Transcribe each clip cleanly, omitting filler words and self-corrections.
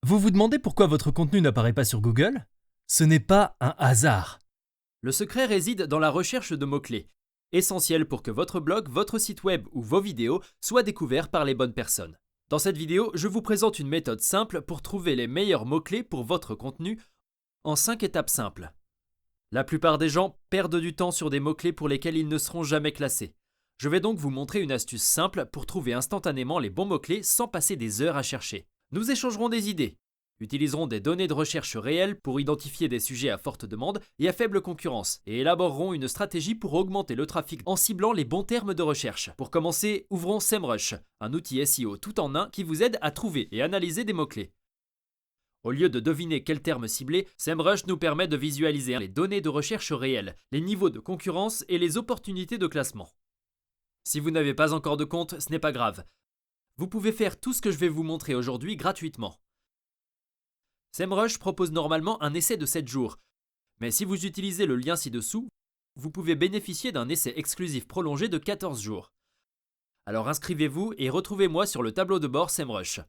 Vous vous demandez pourquoi votre contenu n'apparaît pas sur Google? Ce n'est pas un hasard. Le secret réside dans la recherche de mots-clés, essentiels pour que votre blog, votre site web ou vos vidéos soient découverts par les bonnes personnes. Dans cette vidéo, je vous présente une méthode simple pour trouver les meilleurs mots-clés pour votre contenu en 5 étapes simples. La plupart des gens perdent du temps sur des mots-clés pour lesquels ils ne seront jamais classés. Je vais donc vous montrer une astuce simple pour trouver instantanément les bons mots-clés sans passer des heures à chercher. Nous échangerons des idées, utiliserons des données de recherche réelles pour identifier des sujets à forte demande et à faible concurrence, et élaborerons une stratégie pour augmenter le trafic en ciblant les bons termes de recherche. Pour commencer, ouvrons SEMrush, un outil SEO tout en un qui vous aide à trouver et analyser des mots-clés. Au lieu de deviner quel terme cibler, SEMrush nous permet de visualiser les données de recherche réelles, les niveaux de concurrence et les opportunités de classement. Si vous n'avez pas encore de compte, ce n'est pas grave. Vous pouvez faire tout ce que je vais vous montrer aujourd'hui gratuitement. SEMrush propose normalement un essai de 7 jours, mais si vous utilisez le lien ci-dessous, vous pouvez bénéficier d'un essai exclusif prolongé de 14 jours. Alors inscrivez-vous et retrouvez-moi sur le tableau de bord SEMrush.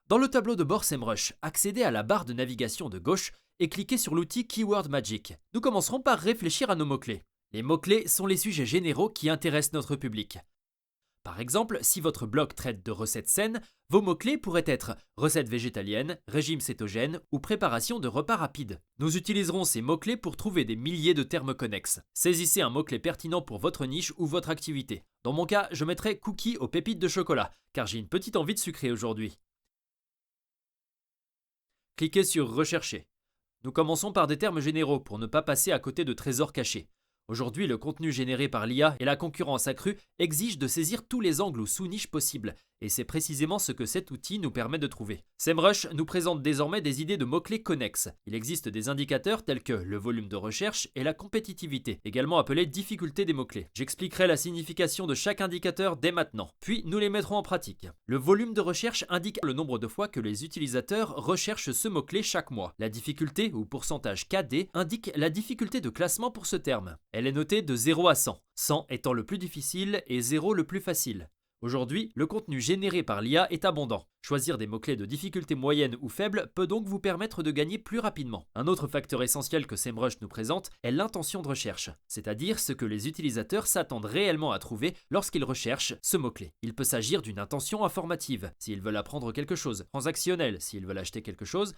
Dans le tableau de bord SEMrush, accédez à la barre de navigation de gauche et cliquez sur l'outil Keyword Magic. Nous commencerons par réfléchir à nos mots-clés. Les mots-clés sont les sujets généraux qui intéressent notre public. Par exemple, si votre blog traite de recettes saines, vos mots-clés pourraient être recettes végétaliennes, régime cétogène ou préparation de repas rapides. Nous utiliserons ces mots-clés pour trouver des milliers de termes connexes. Saisissez un mot-clé pertinent pour votre niche ou votre activité. Dans mon cas, je mettrai cookies aux pépites de chocolat, car j'ai une petite envie de sucré aujourd'hui. Cliquez sur Rechercher. Nous commençons par des termes généraux pour ne pas passer à côté de trésors cachés. Aujourd'hui, le contenu généré par l'IA et la concurrence accrue exigent de saisir tous les angles ou sous-niches possibles, et c'est précisément ce que cet outil nous permet de trouver. SEMrush nous présente désormais des idées de mots-clés connexes. Il existe des indicateurs tels que le volume de recherche et la compétitivité, également appelés difficulté des mots-clés. J'expliquerai la signification de chaque indicateur dès maintenant, puis nous les mettrons en pratique. Le volume de recherche indique le nombre de fois que les utilisateurs recherchent ce mot-clé chaque mois. La difficulté, ou pourcentage KD, indique la difficulté de classement pour ce terme. Elle est notée de 0 à 100, 100 étant le plus difficile et 0 le plus facile. Aujourd'hui, le contenu généré par l'IA est abondant. Choisir des mots-clés de difficulté moyenne ou faible peut donc vous permettre de gagner plus rapidement. Un autre facteur essentiel que SEMrush nous présente est l'intention de recherche, c'est-à-dire ce que les utilisateurs s'attendent réellement à trouver lorsqu'ils recherchent ce mot-clé. Il peut s'agir d'une intention informative, s'ils veulent apprendre quelque chose, transactionnelle, s'ils veulent acheter quelque chose,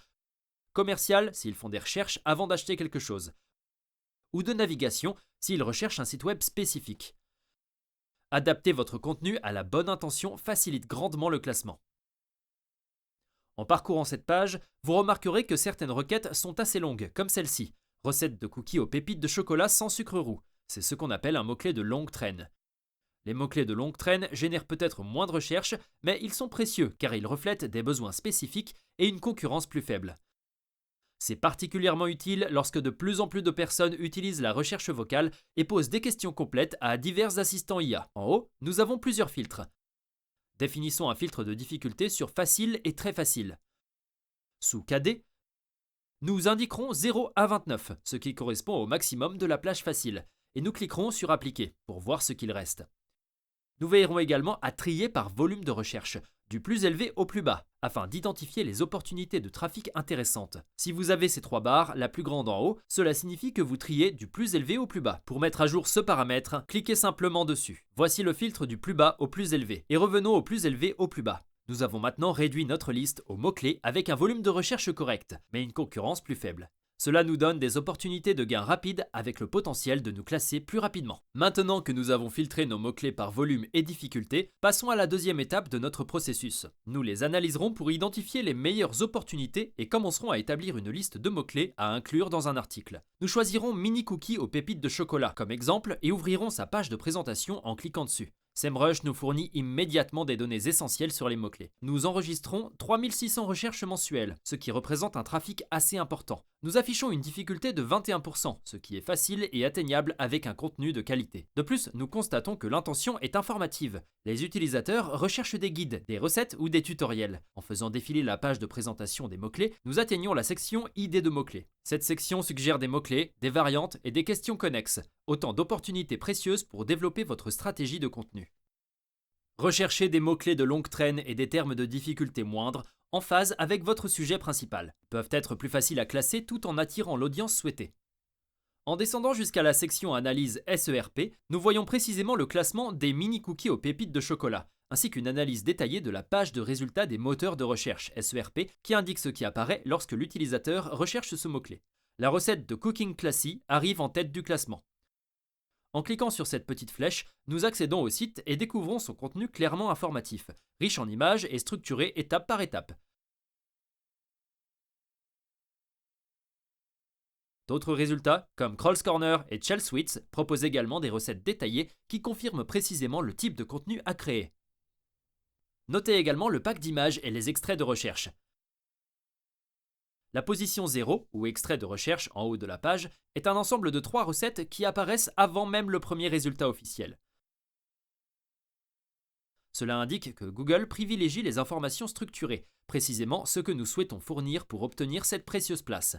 commerciale, s'ils font des recherches avant d'acheter quelque chose, ou de navigation, s'ils recherchent un site web spécifique. Adapter votre contenu à la bonne intention facilite grandement le classement. En parcourant cette page, vous remarquerez que certaines requêtes sont assez longues, comme celle-ci. Recette de cookies aux pépites de chocolat sans sucre roux. C'est ce qu'on appelle un mot-clé de longue traîne. Les mots-clés de longue traîne génèrent peut-être moins de recherches, mais ils sont précieux car ils reflètent des besoins spécifiques et une concurrence plus faible. C'est particulièrement utile lorsque de plus en plus de personnes utilisent la recherche vocale et posent des questions complètes à divers assistants IA. En haut, nous avons plusieurs filtres. Définissons un filtre de difficulté sur facile et très facile. Sous KD, nous indiquerons 0 à 29, ce qui correspond au maximum de la plage facile, et nous cliquerons sur Appliquer pour voir ce qu'il reste. Nous veillerons également à trier par volume de recherche, du plus élevé au plus bas, afin d'identifier les opportunités de trafic intéressantes. Si vous avez ces 3 barres, la plus grande en haut, cela signifie que vous triez du plus élevé au plus bas. Pour mettre à jour ce paramètre, cliquez simplement dessus. Voici le filtre du plus bas au plus élevé, et revenons au plus élevé au plus bas. Nous avons maintenant réduit notre liste aux mots-clés avec un volume de recherche correct, mais une concurrence plus faible. Cela nous donne des opportunités de gain rapides avec le potentiel de nous classer plus rapidement. Maintenant que nous avons filtré nos mots-clés par volume et difficulté, passons à la deuxième étape de notre processus. Nous les analyserons pour identifier les meilleures opportunités et commencerons à établir une liste de mots-clés à inclure dans un article. Nous choisirons Mini Cookie aux pépites de chocolat comme exemple et ouvrirons sa page de présentation en cliquant dessus. SEMrush nous fournit immédiatement des données essentielles sur les mots-clés. Nous enregistrons 3600 recherches mensuelles, ce qui représente un trafic assez important. Nous affichons une difficulté de 21%, ce qui est facile et atteignable avec un contenu de qualité. De plus, nous constatons que l'intention est informative. Les utilisateurs recherchent des guides, des recettes ou des tutoriels. En faisant défiler la page de présentation des mots-clés, nous atteignons la section idées de mots-clés. Cette section suggère des mots-clés, des variantes et des questions connexes. Autant d'opportunités précieuses pour développer votre stratégie de contenu. Recherchez des mots-clés de longue traîne et des termes de difficulté moindre en phase avec votre sujet principal. Ils peuvent être plus faciles à classer tout en attirant l'audience souhaitée. En descendant jusqu'à la section analyse SERP, nous voyons précisément le classement des mini-cookies aux pépites de chocolat, ainsi qu'une analyse détaillée de la page de résultats des moteurs de recherche SERP qui indique ce qui apparaît lorsque l'utilisateur recherche ce mot-clé. La recette de Cooking Classy arrive en tête du classement. En cliquant sur cette petite flèche, nous accédons au site et découvrons son contenu clairement informatif, riche en images et structuré étape par étape. D'autres résultats, comme Kroll's Corner et Shell Sweets, proposent également des recettes détaillées qui confirment précisément le type de contenu à créer. Notez également le pack d'images et les extraits de recherche. La position 0, ou extrait de recherche en haut de la page, est un ensemble de 3 recettes qui apparaissent avant même le premier résultat officiel. Cela indique que Google privilégie les informations structurées, précisément ce que nous souhaitons fournir pour obtenir cette précieuse place.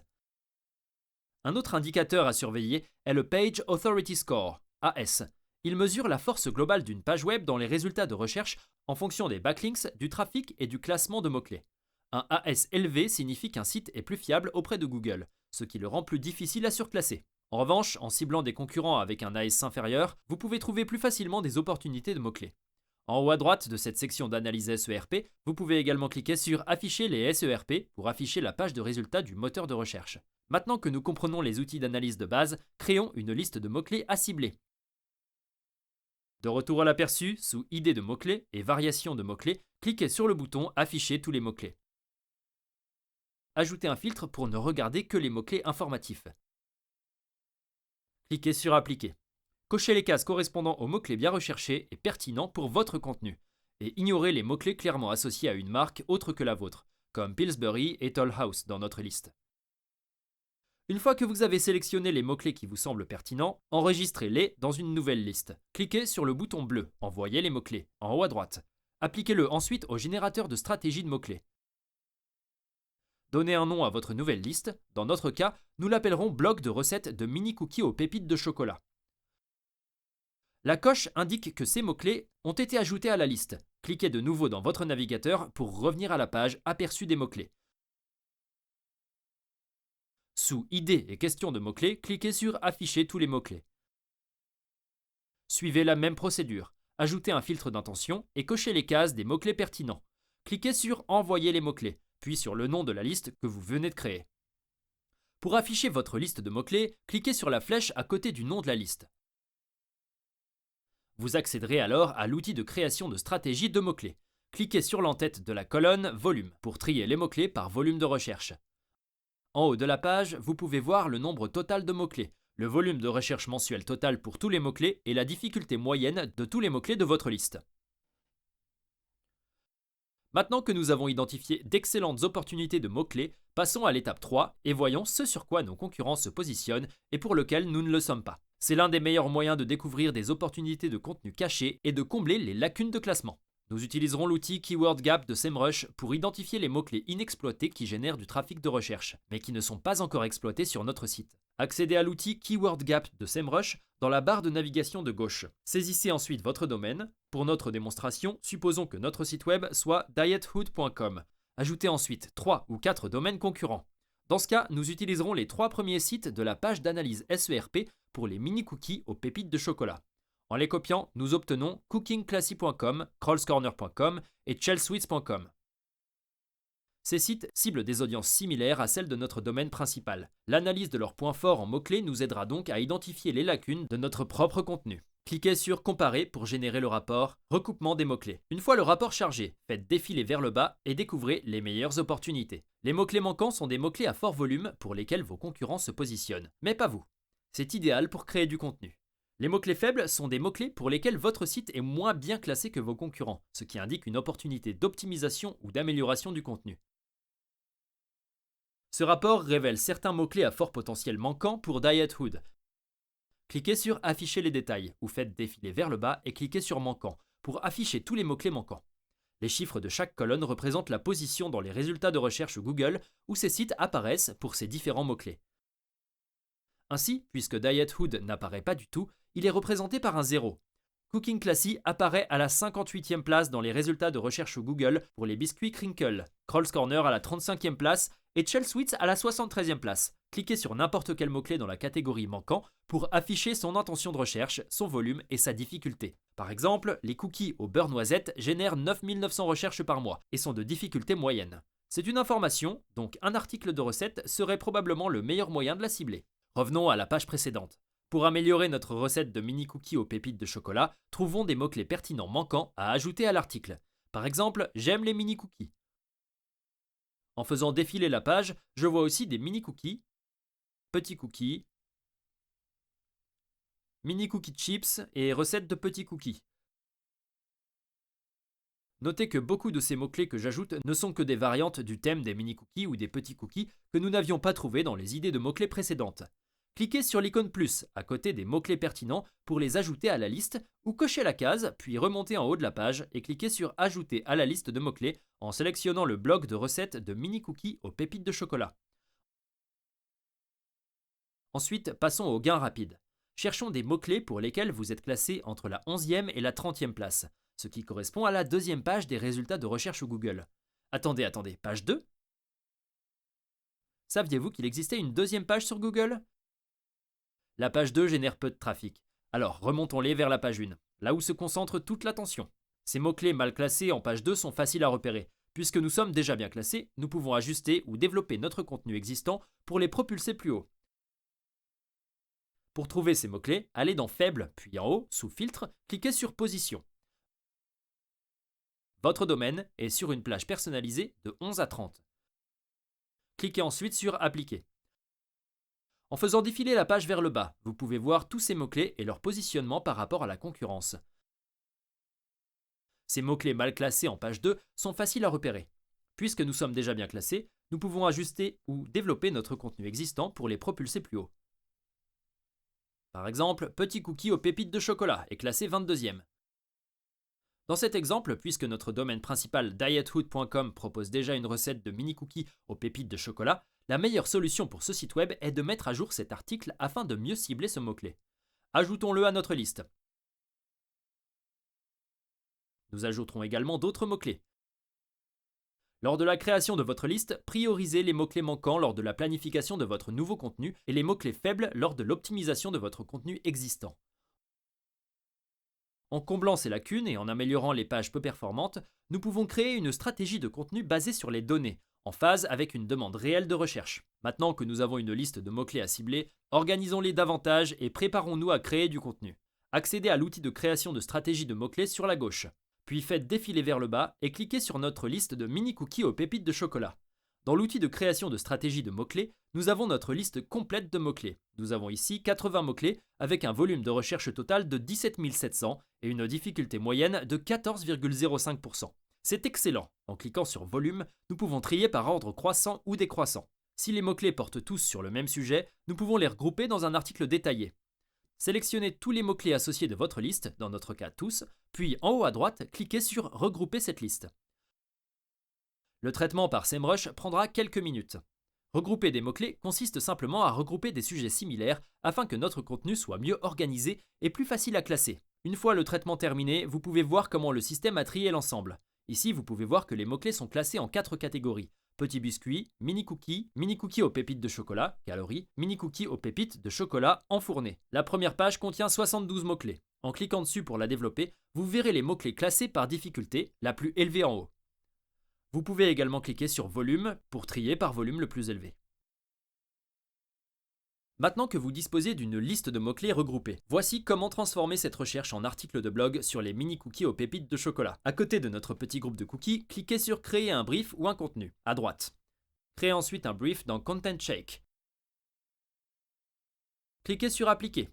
Un autre indicateur à surveiller est le Page Authority Score, AS. Il mesure la force globale d'une page web dans les résultats de recherche en fonction des backlinks, du trafic et du classement de mots-clés. Un AS élevé signifie qu'un site est plus fiable auprès de Google, ce qui le rend plus difficile à surclasser. En revanche, en ciblant des concurrents avec un AS inférieur, vous pouvez trouver plus facilement des opportunités de mots-clés. En haut à droite de cette section d'analyse SERP, vous pouvez également cliquer sur Afficher les SERP pour afficher la page de résultats du moteur de recherche. Maintenant que nous comprenons les outils d'analyse de base, créons une liste de mots-clés à cibler. De retour à l'aperçu, sous Idées de mots-clés et Variations de mots-clés, cliquez sur le bouton Afficher tous les mots-clés. Ajoutez un filtre pour ne regarder que les mots-clés informatifs. Cliquez sur Appliquer. Cochez les cases correspondant aux mots-clés bien recherchés et pertinents pour votre contenu, et ignorez les mots-clés clairement associés à une marque autre que la vôtre, comme Pillsbury et Toll House dans notre liste. Une fois que vous avez sélectionné les mots-clés qui vous semblent pertinents, enregistrez-les dans une nouvelle liste. Cliquez sur le bouton bleu « Envoyer les mots-clés » en haut à droite. Appliquez-le ensuite au générateur de stratégie de mots-clés. Donnez un nom à votre nouvelle liste. Dans notre cas, nous l'appellerons bloc de recettes de mini-cookies aux pépites de chocolat. La coche indique que ces mots-clés ont été ajoutés à la liste. Cliquez de nouveau dans votre navigateur pour revenir à la page Aperçu des mots-clés. Sous Idées et questions de mots-clés, cliquez sur Afficher tous les mots-clés. Suivez la même procédure. Ajoutez un filtre d'intention et cochez les cases des mots-clés pertinents. Cliquez sur Envoyer les mots-clés, puis sur le nom de la liste que vous venez de créer. Pour afficher votre liste de mots-clés, cliquez sur la flèche à côté du nom de la liste. Vous accéderez alors à l'outil de création de stratégie de mots-clés. Cliquez sur l'entête de la colonne Volume pour trier les mots-clés par volume de recherche. En haut de la page, vous pouvez voir le nombre total de mots-clés, le volume de recherche mensuel total pour tous les mots-clés et la difficulté moyenne de tous les mots-clés de votre liste. Maintenant que nous avons identifié d'excellentes opportunités de mots-clés, passons à l'étape 3 et voyons ce sur quoi nos concurrents se positionnent et pour lequel nous ne le sommes pas. C'est l'un des meilleurs moyens de découvrir des opportunités de contenu cachées et de combler les lacunes de classement. Nous utiliserons l'outil Keyword Gap de SEMrush pour identifier les mots-clés inexploités qui génèrent du trafic de recherche, mais qui ne sont pas encore exploités sur notre site. Accédez à l'outil Keyword Gap de SEMrush dans la barre de navigation de gauche. Saisissez ensuite votre domaine. Pour notre démonstration, supposons que notre site web soit diethood.com. Ajoutez ensuite 3 ou 4 domaines concurrents. Dans ce cas, nous utiliserons les 3 premiers sites de la page d'analyse SERP pour les mini-cookies aux pépites de chocolat. En les copiant, nous obtenons cookingclassy.com, krollscorner.com et shellsweets.com. Ces sites ciblent des audiences similaires à celles de notre domaine principal. L'analyse de leurs points forts en mots-clés nous aidera donc à identifier les lacunes de notre propre contenu. Cliquez sur Comparer pour générer le rapport Recoupement des mots-clés. Une fois le rapport chargé, faites défiler vers le bas et découvrez les meilleures opportunités. Les mots-clés manquants sont des mots-clés à fort volume pour lesquels vos concurrents se positionnent, mais pas vous. C'est idéal pour créer du contenu. Les mots-clés faibles sont des mots-clés pour lesquels votre site est moins bien classé que vos concurrents, ce qui indique une opportunité d'optimisation ou d'amélioration du contenu. Ce rapport révèle certains mots-clés à fort potentiel manquant pour Diethood. Cliquez sur Afficher les détails ou faites défiler vers le bas et cliquez sur Manquant pour afficher tous les mots-clés manquants. Les chiffres de chaque colonne représentent la position dans les résultats de recherche Google où ces sites apparaissent pour ces différents mots-clés. Ainsi, puisque Diethood n'apparaît pas du tout, il est représenté par un 0. Cooking Classy apparaît à la 58e place dans les résultats de recherche Google pour les biscuits Crinkle, Kroll's Corner à la 35e place et Chell Sweets à la 73e place. Cliquez sur n'importe quel mot-clé dans la catégorie manquant pour afficher son intention de recherche, son volume et sa difficulté. Par exemple, les cookies au beurre noisette génèrent 9900 recherches par mois et sont de difficulté moyenne. C'est une information, donc un article de recette serait probablement le meilleur moyen de la cibler. Revenons à la page précédente. Pour améliorer notre recette de mini cookies aux pépites de chocolat, trouvons des mots-clés pertinents manquants à ajouter à l'article. Par exemple, j'aime les mini cookies. En faisant défiler la page, je vois aussi des mini cookies, petits cookies, mini cookies chips et recettes de petits cookies. Notez que beaucoup de ces mots-clés que j'ajoute ne sont que des variantes du thème des mini cookies ou des petits cookies que nous n'avions pas trouvé dans les idées de mots-clés précédentes. Cliquez sur l'icône plus à côté des mots-clés pertinents pour les ajouter à la liste ou cochez la case, puis remontez en haut de la page et cliquez sur Ajouter à la liste de mots-clés en sélectionnant le bloc de recettes de mini cookies aux pépites de chocolat. Ensuite, passons au gain rapide. Cherchons des mots-clés pour lesquels vous êtes classé entre la 11e et la 30e place, ce qui correspond à la deuxième page des résultats de recherche Google. Attendez, page 2 ? Saviez-vous qu'il existait une deuxième page sur Google ? La page 2 génère peu de trafic. Alors remontons-les vers la page 1, là où se concentre toute l'attention. Ces mots-clés mal classés en page 2 sont faciles à repérer. Puisque nous sommes déjà bien classés, nous pouvons ajuster ou développer notre contenu existant pour les propulser plus haut. Pour trouver ces mots-clés, allez dans Faible, puis en haut, sous Filtre, cliquez sur Position. Votre domaine est sur une plage personnalisée de 11 à 30. Cliquez ensuite sur Appliquer. En faisant défiler la page vers le bas, vous pouvez voir tous ces mots-clés et leur positionnement par rapport à la concurrence. Ces mots-clés mal classés en page 2 sont faciles à repérer. Puisque nous sommes déjà bien classés, nous pouvons ajuster ou développer notre contenu existant pour les propulser plus haut. Par exemple, Petit cookie aux pépites de chocolat est classé 22e. Dans cet exemple, puisque notre domaine principal diethood.com propose déjà une recette de mini cookies aux pépites de chocolat, la meilleure solution pour ce site web est de mettre à jour cet article afin de mieux cibler ce mot-clé. Ajoutons-le à notre liste. Nous ajouterons également d'autres mots-clés. Lors de la création de votre liste, priorisez les mots-clés manquants lors de la planification de votre nouveau contenu et les mots-clés faibles lors de l'optimisation de votre contenu existant. En comblant ces lacunes et en améliorant les pages peu performantes, nous pouvons créer une stratégie de contenu basée sur les données, en phase avec une demande réelle de recherche. Maintenant que nous avons une liste de mots-clés à cibler, organisons-les davantage et préparons-nous à créer du contenu. Accédez à l'outil de création de stratégie de mots-clés sur la gauche. Puis faites défiler vers le bas et cliquez sur notre liste de mini cookies aux pépites de chocolat. Dans l'outil de création de stratégie de mots-clés, nous avons notre liste complète de mots-clés. Nous avons ici 80 mots-clés avec un volume de recherche total de 17 700 et une difficulté moyenne de 14,05%. C'est excellent. En cliquant sur volume, nous pouvons trier par ordre croissant ou décroissant. Si les mots-clés portent tous sur le même sujet, nous pouvons les regrouper dans un article détaillé. Sélectionnez tous les mots-clés associés de votre liste, dans notre cas tous, puis en haut à droite, cliquez sur Regrouper cette liste. Le traitement par SEMrush prendra quelques minutes. Regrouper des mots-clés consiste simplement à regrouper des sujets similaires afin que notre contenu soit mieux organisé et plus facile à classer. Une fois le traitement terminé, vous pouvez voir comment le système a trié l'ensemble. Ici, vous pouvez voir que les mots-clés sont classés en 4 catégories. Petit biscuit, mini cookie aux pépites de chocolat, calories, mini cookie aux pépites de chocolat enfourné. La première page contient 72 mots-clés. En cliquant dessus pour la développer, vous verrez les mots-clés classés par difficulté, la plus élevée en haut. Vous pouvez également cliquer sur volume pour trier par volume le plus élevé. Maintenant que vous disposez d'une liste de mots-clés regroupés, voici comment transformer cette recherche en article de blog sur les mini cookies aux pépites de chocolat. À côté de notre petit groupe de cookies, cliquez sur Créer un brief ou un contenu, à droite. Créez ensuite un brief dans Content Shake. Cliquez sur Appliquer.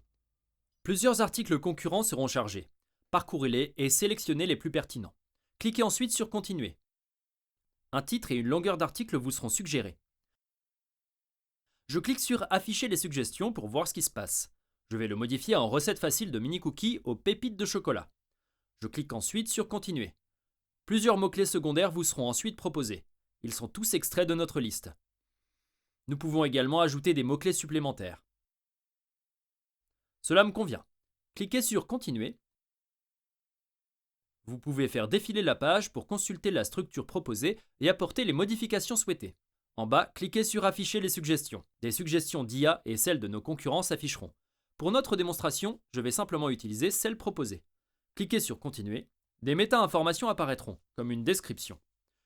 Plusieurs articles concurrents seront chargés. Parcourez-les et sélectionnez les plus pertinents. Cliquez ensuite sur Continuer. Un titre et une longueur d'article vous seront suggérés. Je clique sur Afficher les suggestions pour voir ce qui se passe. Je vais le modifier en recette facile de mini cookies aux pépites de chocolat. Je clique ensuite sur Continuer. Plusieurs mots-clés secondaires vous seront ensuite proposés. Ils sont tous extraits de notre liste. Nous pouvons également ajouter des mots-clés supplémentaires. Cela me convient. Cliquez sur Continuer. Vous pouvez faire défiler la page pour consulter la structure proposée et apporter les modifications souhaitées. En bas, cliquez sur Afficher les suggestions. Des suggestions d'IA et celles de nos concurrents s'afficheront. Pour notre démonstration, je vais simplement utiliser celle proposée. Cliquez sur Continuer. Des méta-informations apparaîtront, comme une description.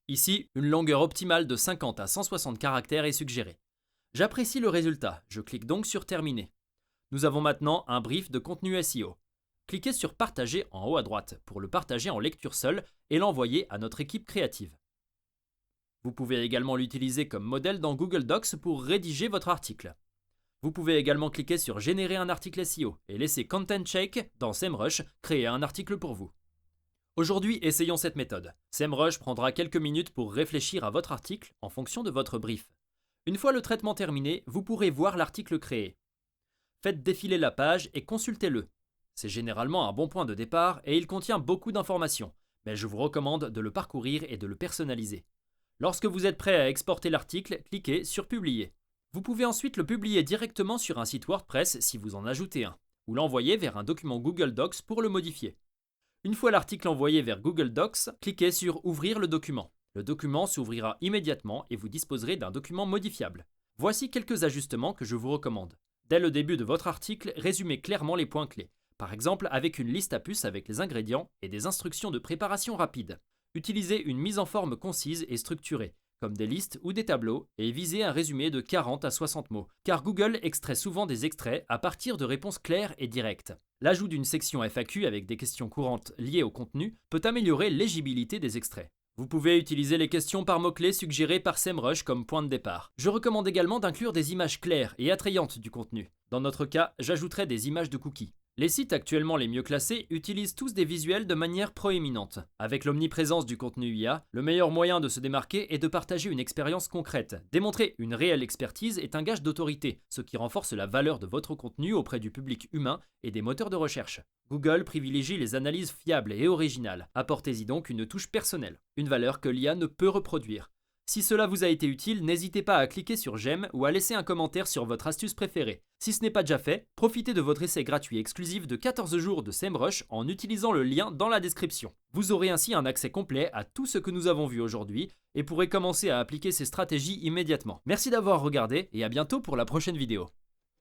Ici, une longueur optimale de 50 à 160 caractères est suggérée. J'apprécie le résultat, je clique donc sur Terminer. Nous avons maintenant un brief de contenu SEO. Cliquez sur Partager en haut à droite pour le partager en lecture seule et l'envoyer à notre équipe créative. Vous pouvez également l'utiliser comme modèle dans Google Docs pour rédiger votre article. Vous pouvez également cliquer sur Générer un article SEO et laisser ContentShake dans SEMrush créer un article pour vous. Aujourd'hui, essayons cette méthode. SEMrush prendra quelques minutes pour réfléchir à votre article en fonction de votre brief. Une fois le traitement terminé, vous pourrez voir l'article créé. Faites défiler la page et consultez-le. C'est généralement un bon point de départ et il contient beaucoup d'informations, mais je vous recommande de le parcourir et de le personnaliser. Lorsque vous êtes prêt à exporter l'article, cliquez sur Publier. Vous pouvez ensuite le publier directement sur un site WordPress si vous en ajoutez un, ou l'envoyer vers un document Google Docs pour le modifier. Une fois l'article envoyé vers Google Docs, cliquez sur Ouvrir le document. Le document s'ouvrira immédiatement et vous disposerez d'un document modifiable. Voici quelques ajustements que je vous recommande. Dès le début de votre article, résumez clairement les points clés. Par exemple, avec une liste à puces avec les ingrédients et des instructions de préparation rapide. Utilisez une mise en forme concise et structurée, comme des listes ou des tableaux, et visez un résumé de 40 à 60 mots, car Google extrait souvent des extraits à partir de réponses claires et directes. L'ajout d'une section FAQ avec des questions courantes liées au contenu peut améliorer l'éligibilité des extraits. Vous pouvez utiliser les questions par mots-clés suggérées par SEMrush comme point de départ. Je recommande également d'inclure des images claires et attrayantes du contenu. Dans notre cas, j'ajouterai des images de cookies. Les sites actuellement les mieux classés utilisent tous des visuels de manière proéminente. Avec l'omniprésence du contenu IA, le meilleur moyen de se démarquer est de partager une expérience concrète. Démontrer une réelle expertise est un gage d'autorité, ce qui renforce la valeur de votre contenu auprès du public humain et des moteurs de recherche. Google privilégie les analyses fiables et originales. Apportez-y donc une touche personnelle, une valeur que l'IA ne peut reproduire. Si cela vous a été utile, n'hésitez pas à cliquer sur j'aime ou à laisser un commentaire sur votre astuce préférée. Si ce n'est pas déjà fait, profitez de votre essai gratuit exclusif de 14 jours de SEMrush en utilisant le lien dans la description. Vous aurez ainsi un accès complet à tout ce que nous avons vu aujourd'hui et pourrez commencer à appliquer ces stratégies immédiatement. Merci d'avoir regardé et à bientôt pour la prochaine vidéo.